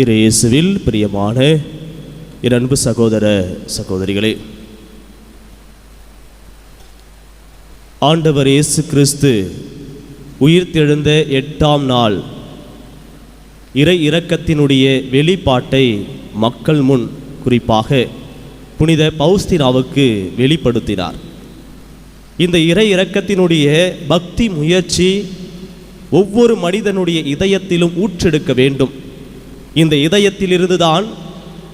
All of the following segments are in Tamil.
இயேசுவில் பிரியமான என் அன்பு சகோதர சகோதரிகளே, ஆண்டவர் இயேசு கிறிஸ்து உயிர்த்தெழுந்த 8ஆம் நாள் இறை இரக்கத்தினுடைய வெளிப்பாட்டை மக்கள் முன், குறிப்பாக புனித பவுஸ்தினாவுக்கு வெளிப்படுத்தினார். இந்த இறை இரக்கத்தினுடைய பக்தி முயற்சி ஒவ்வொரு மனிதனுடைய இதயத்திலும் ஊற்றெடுக்க வேண்டும். இந்த இதயத்திலிருந்துதான்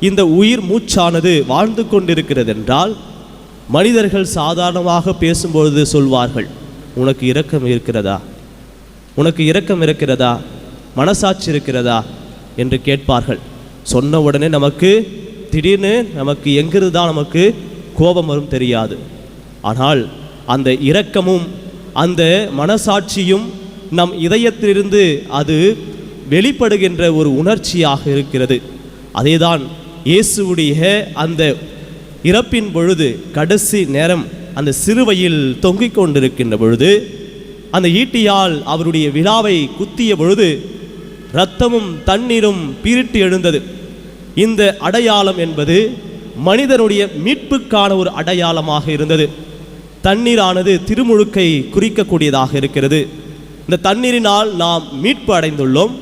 இந்த உயிர் மூச்சானது வாழ்ந்து கொண்டிருக்கிறது என்றால், மனிதர்கள் சாதாரணமாக பேசும்பொழுது சொல்வார்கள், உனக்கு இரக்கம் இருக்கிறதா, உனக்கு இரக்கம் இருக்கிறதா, மனசாட்சி இருக்கிறதா என்று கேட்பார்கள். சொன்ன உடனே நமக்கு திடீர்னு நமக்கு எங்கிருந்து தான் நமக்கு கோபம் வரும் தெரியாது. ஆனால் அந்த இரக்கமும் அந்த மனசாட்சியும் நம் இதயத்திலிருந்து அது வெளிப்படுகின்ற ஒரு உணர்ச்சியாக இருக்கிறது. அதேதான் இயேசுவுடைய அந்த இறப்பின் பொழுது, கடைசி நேரம் அந்த சிலுவையில் தொங்கிக் கொண்டிருக்கின்ற பொழுது, அந்த ஈட்டியால் அவருடைய விழாவை குத்திய பொழுது இரத்தமும் தண்ணீரும் பீரிட்டு எழுந்தது. இந்த அடையாளம் என்பது மனிதனுடைய மீட்புக்கான ஒரு அடையாளமாக இருந்தது. தண்ணீரானது திருமுழுக்கை குறிக்கக்கூடியதாக இருக்கிறது. இந்த தண்ணீரினால் நாம் மீட்பு அடைந்துள்ளோம்,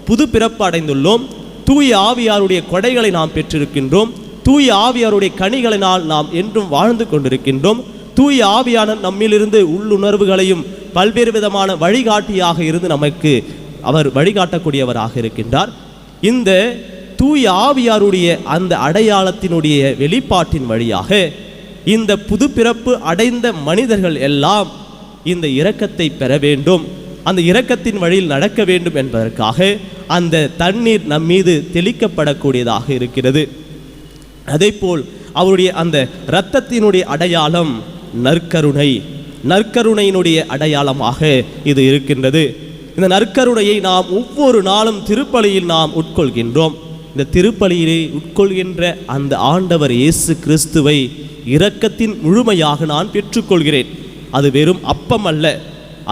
புது பிறப்பு அடைந்துள்ளோம், தூய ஆவியாருடைய கொடைகளை நாம் பெற்றிருக்கின்றோம், தூய ஆவியாருடைய கனிகளினால் நாம் என்றும் வாழ்ந்து கொண்டிருக்கின்றோம். தூய ஆவியான நம்மிலிருந்து உள்ளுணர்வுகளையும் பல்வேறு விதமான வழிகாட்டியாக இருந்து நமக்கு அவர் வழிகாட்டக்கூடியவராக இருக்கின்றார். இந்த தூய ஆவியாருடைய அந்த அடையாளத்தினுடைய வெளிப்பாட்டின் வழியாக இந்த புது பிறப்பு அடைந்த மனிதர்கள் எல்லாம் இந்த இரக்கத்தை பெற வேண்டும், அந்த இரக்கத்தின் வழியில் நடக்க வேண்டும் என்பதற்காக அந்த தண்ணீர் நம் மீது தெளிக்கப்படக்கூடியதாக இருக்கிறது. அதேபோல் அவருடைய அந்த இரத்தத்தினுடைய அடையாளம் நற்கருணை, நற்கருணையினுடைய அடையாளமாக இது இருக்கின்றது. இந்த நற்கருணையை நாம் ஒவ்வொரு நாளும் திருப்பலியில் நாம் உட்கொள்கின்றோம். இந்த திருப்பலியிலே உட்கொள்கின்ற அந்த ஆண்டவர் இயேசு கிறிஸ்துவை இரக்கத்தின் முழுமையாக நான் பெற்றுக்கொள்கிறேன். அது வெறும் அப்பம் அல்ல,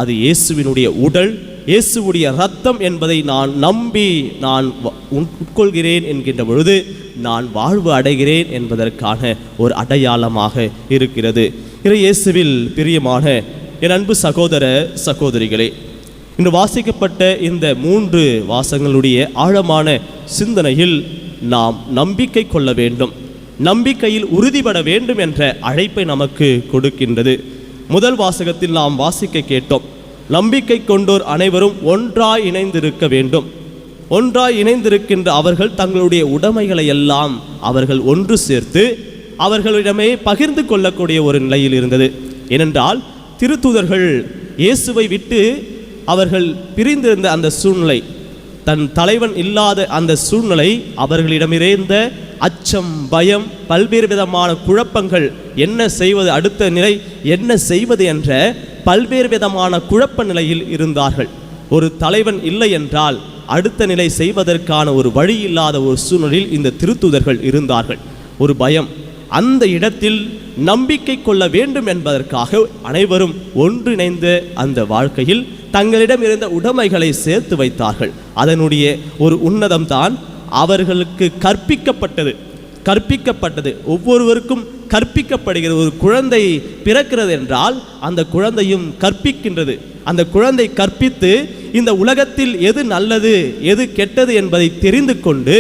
அது இயேசுவினுடைய உடல், இயேசுவுடைய இரத்தம் என்பதை நான் நம்பி நான் உட்கொள்கிறேன் என்கின்ற பொழுது நான் வாழ்வு அடைகிறேன் என்பதற்கான ஒரு அடையாளமாக இருக்கிறது. இயேசுவில் பிரியமான என் அன்பு சகோதர சகோதரிகளே, இன்று வாசிக்கப்பட்ட இந்த 3 வாசகங்களுடைய ஆழமான சிந்தனையில் நாம் நம்பிக்கை கொள்ள வேண்டும், நம்பிக்கையில் உறுதிப்பட வேண்டும் என்ற அழைப்பை நமக்கு கொடுக்கின்றது. முதல் வாசகத்தில் நாம் வாசிக்க கேட்டோம், நம்பிக்கை கொண்டோர் அனைவரும் ஒன்றாய் இணைந்திருக்க வேண்டும். ஒன்றாய் இணைந்திருக்கின்ற அவர்கள் தங்களுடைய உடைமைகளை எல்லாம் அவர்கள் ஒன்று சேர்த்து அவர்களிடமே பகிர்ந்து கொள்ளக்கூடிய ஒரு நிலையில் இருந்தது. ஏனென்றால் திருத்தூதர்கள் இயேசுவை விட்டு அவர்கள் பிரிந்திருந்த அந்த சூழ்நிலை, தன் தலைவன் இல்லாத அந்த சூழ்நிலை, அவர்களிடமிருந்த அச்சம், பயம், பல்வேறு விதமான குழப்பங்கள், என்ன செய்வது, அடுத்த நிலை என்ன செய்வது என்ற பல்வேறு விதமான குழப்ப நிலையில் இருந்தார்கள். ஒரு தலைவன் இல்லை என்றால் அடுத்த நிலை செய்வதற்கான ஒரு வழி இல்லாத ஒரு சூழ்நிலையில் இந்த திருத்தூதர்கள் இருந்தார்கள். ஒரு பயம். அந்த இடத்தில் நம்பிக்கை கொள்ள வேண்டும் என்பதற்காக அனைவரும் ஒன்றிணைந்த அந்த வாழ்க்கையில் தங்களிடம் இருந்த உடைமைகளை சேர்த்து வைத்தார்கள். அதனுடைய ஒரு உன்னதம்தான் அவர்களுக்கு கற்பிக்கப்பட்டது. ஒவ்வொருவருக்கும் கற்பிக்கப்படுகிறது. ஒரு குழந்தை பிறக்கிறது என்றால் அந்த குழந்தையும் கற்பிக்கின்றது. அந்த குழந்தை கற்பித்து இந்த உலகத்தில் எது நல்லது எது கெட்டது என்பதை தெரிந்து கொண்டு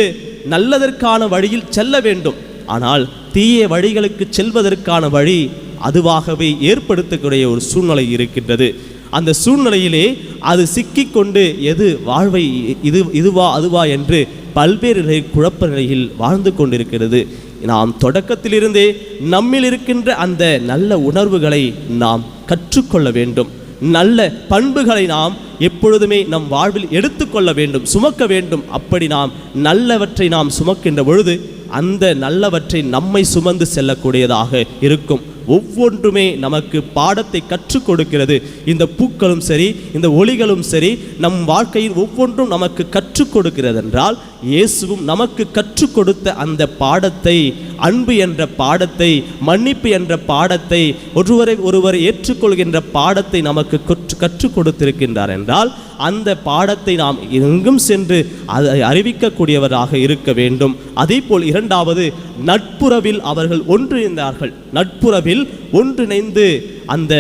நல்லதற்கான வழியில் செல்ல வேண்டும். ஆனால் தீய வழிகளுக்கு செல்வதற்கான வழி அதுவாகவே ஏற்படுத்தக்கூடிய ஒரு சூழ்நிலை இருக்கின்றது. அந்த சூழ்நிலையிலே அது சிக்கிக்கொண்டு எது வாழ்வை இதுவா அதுவா என்று பல்வேறு குழப்ப நிலையில் வாழ்ந்து கொண்டிருக்கிறது. நாம் தொடக்கத்திலிருந்தே நம்மில் இருக்கின்ற அந்த நல்ல உணர்வுகளை நாம் கற்றுக்கொள்ள வேண்டும். நல்ல பண்புகளை நாம் எப்பொழுதுமே நம் வாழ்வில் எடுத்துக்கொள்ள வேண்டும், சுமக்க வேண்டும். அப்படி நாம் நல்லவற்றை நாம் சுமக்கின்ற பொழுது அந்த நல்லவற்றை நம்மை சுமந்து செல்லக்கூடியதாக இருக்கும். ஒவ்வொன்றுமே நமக்கு பாடத்தை கற்றுக் கொடுக்கிறது. இந்த பூக்களும் சரி, இந்த ஒளிகளும் சரி, நம் வாழ்க்கையில் ஒவ்வொன்றும் நமக்கு கற்றுக் கொடுக்கிறது என்றால், இயேசுவும் நமக்கு கற்றுக் கொடுத்த அந்த பாடத்தை, அன்பு என்ற பாடத்தை, மன்னிப்பு என்ற பாடத்தை, ஒருவர் ஏற்றுக்கொள்கின்ற பாடத்தை நமக்கு கற்றுக் கொடுத்திருக்கின்றார் என்றால், அந்த பாடத்தை நாம் எங்கும் சென்று அதை அறிவிக்கக்கூடியவராக இருக்க வேண்டும். அதே போல் இரண்டாவது, நட்புறவில் அவர்கள் ஒன்றிணைந்தார்கள். நட்புறவில் ஒன்றிணைந்து அந்த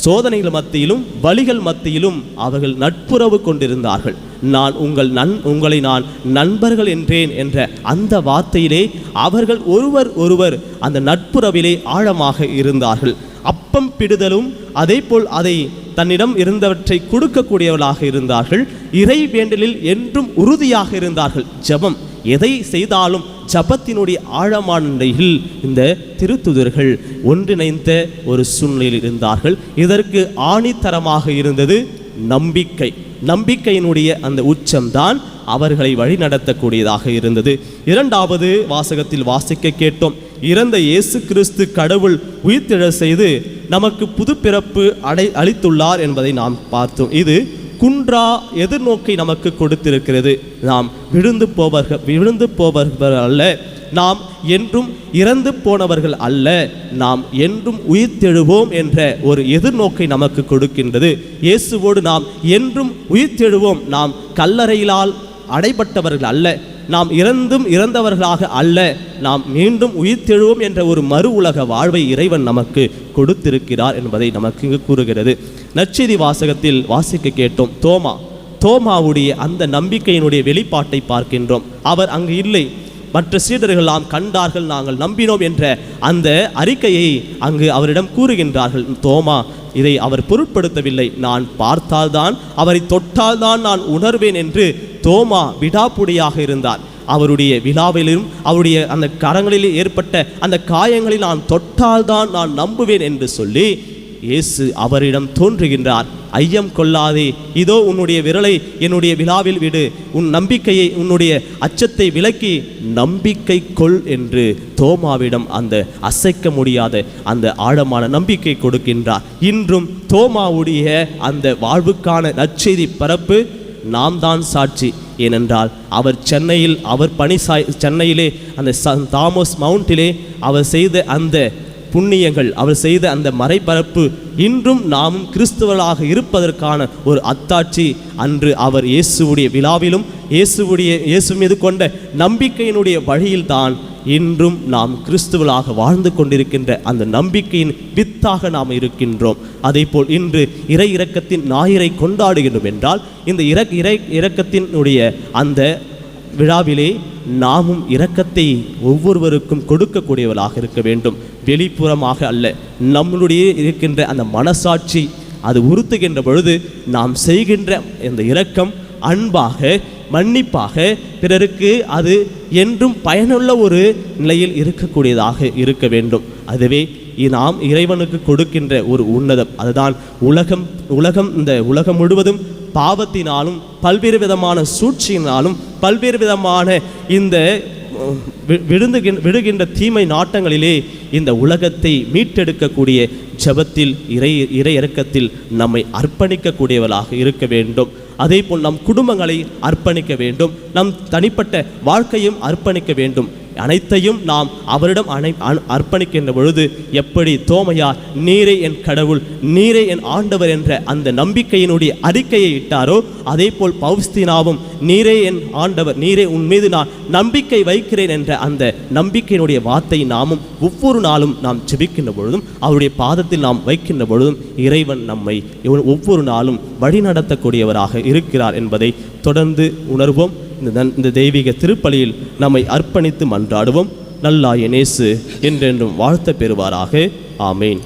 சோதனைகள் மத்தியிலும் வலிகள் மத்தியிலும் அவர்கள் நட்புறவு கொண்டிருந்தார்கள். நான் உங்களை நான் நண்பர்கள் என்றேன் என்ற அந்த வார்த்தையிலே அவர்கள் ஒருவர் அந்த நட்புறவிலே ஆழமாக இருந்தார்கள். அப்பம் பிடுதலும் அதே போல் அதை தன்னிடம் இருந்தவற்றை கொடுக்கக்கூடியவர்களாக இருந்தார்கள். இறை வேண்டலில் என்றும் உறுதியாக இருந்தார்கள். ஜபம் எதை செய்தாலும் ஜபத்தினுடைய ஆழமான நிலையில் இந்த திருத்துதர்கள் ஒன்றிணைந்த ஒரு சூழ்நிலையில் இருந்தார்கள். இதற்கு ஆணித்தரமாக இருந்தது நம்பிக்கை. நம்பிக்கையினுடைய அந்த உச்சம்தான் அவர்களை வழி நடத்தக்கூடியதாக இருந்தது. இரண்டாவது வாசகத்தில் வாசிக்க கேட்டோம், இறந்த இயேசு கிறிஸ்து கடவுள் உயிர்த்தெழ செய்து நமக்கு புது பிறப்பு அளித்துள்ளார் என்பதை நாம் பார்த்தோம். இது குன்றா எதிர்நோக்கை நமக்கு கொடுத்திருக்கிறது. நாம் விழுந்து போவர்கள் அல்ல, நாம் என்றும் இறந்து போனவர்கள் அல்ல, நாம் என்றும் உயிர்த்தெழுவோம் என்ற ஒரு எதிர்நோக்கை நமக்கு கொடுக்கின்றது. இயேசுவோடு நாம் என்றும் உயிர்த்தெழுவோம். நாம் கல்லறையிலால் அடைபட்டவர்கள் அல்ல, நாம் இறந்தவர்களாக அல்ல, நாம் மீண்டும் உயிர்த்தெழுவோம் என்ற ஒரு மறு உலக வாழ்வை இறைவன் நமக்கு கொடுத்திருக்கிறார் என்பதை நமக்கு இங்கு கூறுகிறது. நற்செய்தி வாசகத்தில் வாசிக்க கேட்டோம், தோமாவுடைய அந்த நம்பிக்கையினுடைய வெளிப்பாட்டை பார்க்கின்றோம். அவர் அங்கு இல்லை, மற்ற சீடர்கள் நாம் கண்டார்கள், நாங்கள் நம்பினோம் என்ற அந்த அறிக்கையை அங்கு அவரிடம் கூறுகின்றார்கள். தோமா இதை அவர் பொருட்படுத்தவில்லை. நான் பார்த்தால்தான், அவரை தொட்டால்தான் நான் உணர்வேன் என்று தோமா விடாப்புடியாக இருந்தார். அவருடைய விழாவிலும் அவருடைய அந்த கரங்களில் ஏற்பட்ட அந்த காயங்களில் நான் தொட்டால்தான் நான் நம்புவேன் என்று சொல்லி இயேசு அவரிடம் தோன்றுகின்றார். ஐயம் கொள்ளாதே, இதோ உன்னுடைய விரலை என்னுடைய விழாவில் விடு, உன் நம்பிக்கையை, உன்னுடைய அச்சத்தை விலக்கி நம்பிக்கை கொள் என்று தோமாவிடம் அந்த அசைக்க முடியாத அந்த ஆழமான நம்பிக்கை கொடுக்கின்றார். இன்றும் தோமாவுடைய அந்த வாழ்வுக்கான நற்செய்தி பரப்பு நாம் தான் சாட்சி. ஏனென்றால் அவர் சென்னையிலே அந்த தாமஸ் மவுண்டிலே அவர் செய்த அந்த புண்ணியங்கள், அவர் செய்த அந்த மறைபரப்பு இன்றும் நாமும் கிறிஸ்துவர்களாக இருப்பதற்கான ஒரு அத்தாட்சி. அன்று அவர் இயேசுவுடைய விழாவிலும் இயேசு மீது கொண்ட நம்பிக்கையினுடைய வழியில்தான் இன்றும் நாம் கிறிஸ்துவர்களாக வாழ்ந்து கொண்டிருக்கின்ற அந்த நம்பிக்கையின் வித்தாக நாம் இருக்கின்றோம். அதே போல் இன்று இறை இரக்கத்தின் ஞாயிறை கொண்டாடுகின்றோம் என்றால், இந்த இறை இரக்கத்தினுடைய அந்த விழாவிலே நாமும் இரக்கத்தை ஒவ்வொருவருக்கும் கொடுக்கக்கூடியவர்களாக இருக்க வேண்டும். வெளிப்புறமாக அல்ல, நம்மளுடைய இருக்கின்ற அந்த மனசாட்சி அது உறுத்துகின்ற பொழுது நாம் செய்கின்ற இந்த இரக்கம் அன்பாக, மன்னிப்பாக, பிறருக்கு அது என்றும் பயனுள்ள ஒரு நிலையில் இருக்கக்கூடியதாக இருக்க வேண்டும். அதுவே நாம் இறைவனுக்கு கொடுக்கின்ற ஒரு உன்னதம். அதுதான் இந்த உலகம் முழுவதும் பாவத்தினாலும் பல்வேறு விதமான சூழ்ச்சியினாலும் பல்வேறு விதமான இந்த விடுகின்ற தீமை நாட்டங்களிலே இந்த உலகத்தை மீட்டெடுக்கக்கூடிய ஜபத்தில் இறை இரக்கத்தில் நம்மை அர்ப்பணிக்கக்கூடியவர்களாக இருக்க வேண்டும். அதே போல் நம் குடும்பங்களை அர்ப்பணிக்க வேண்டும், நம் தனிப்பட்ட வாழ்க்கையும் அர்ப்பணிக்க வேண்டும். அனைத்தையும் நாம் அவரிடம் அர்ப்பணிக்கின்ற பொழுது எப்படி தோமையா நீரே என் கடவுள், நீரே என் ஆண்டவர் என்ற அந்த நம்பிக்கையினுடைய அறிக்கையை இட்டாரோ, அதே போல் பவுஸ்தீனாவும் நீரே என் ஆண்டவர், நீரே உன் மீது நான் நம்பிக்கை வைக்கிறேன் என்ற அந்த நம்பிக்கையினுடைய வார்த்தை நாமும் ஒவ்வொரு நாளும் நாம் ஜெபிக்கின்ற பொழுதும் அவருடைய பாதத்தில் நாம் வைக்கின்ற பொழுதும் இறைவன் நம்மை ஒவ்வொரு நாளும் வழிநடத்தக்கூடியவராக இருக்கிறார் என்பதை தொடர்ந்து உணர்வோம். இந்த தெய்வீக திருப்பலியில் நம்மை அர்ப்பணித்து மன்றாடுவோம். நல்லாய இயேசு என்றென்றும் வாழ்த்த பெறுவாராக. ஆமேன்.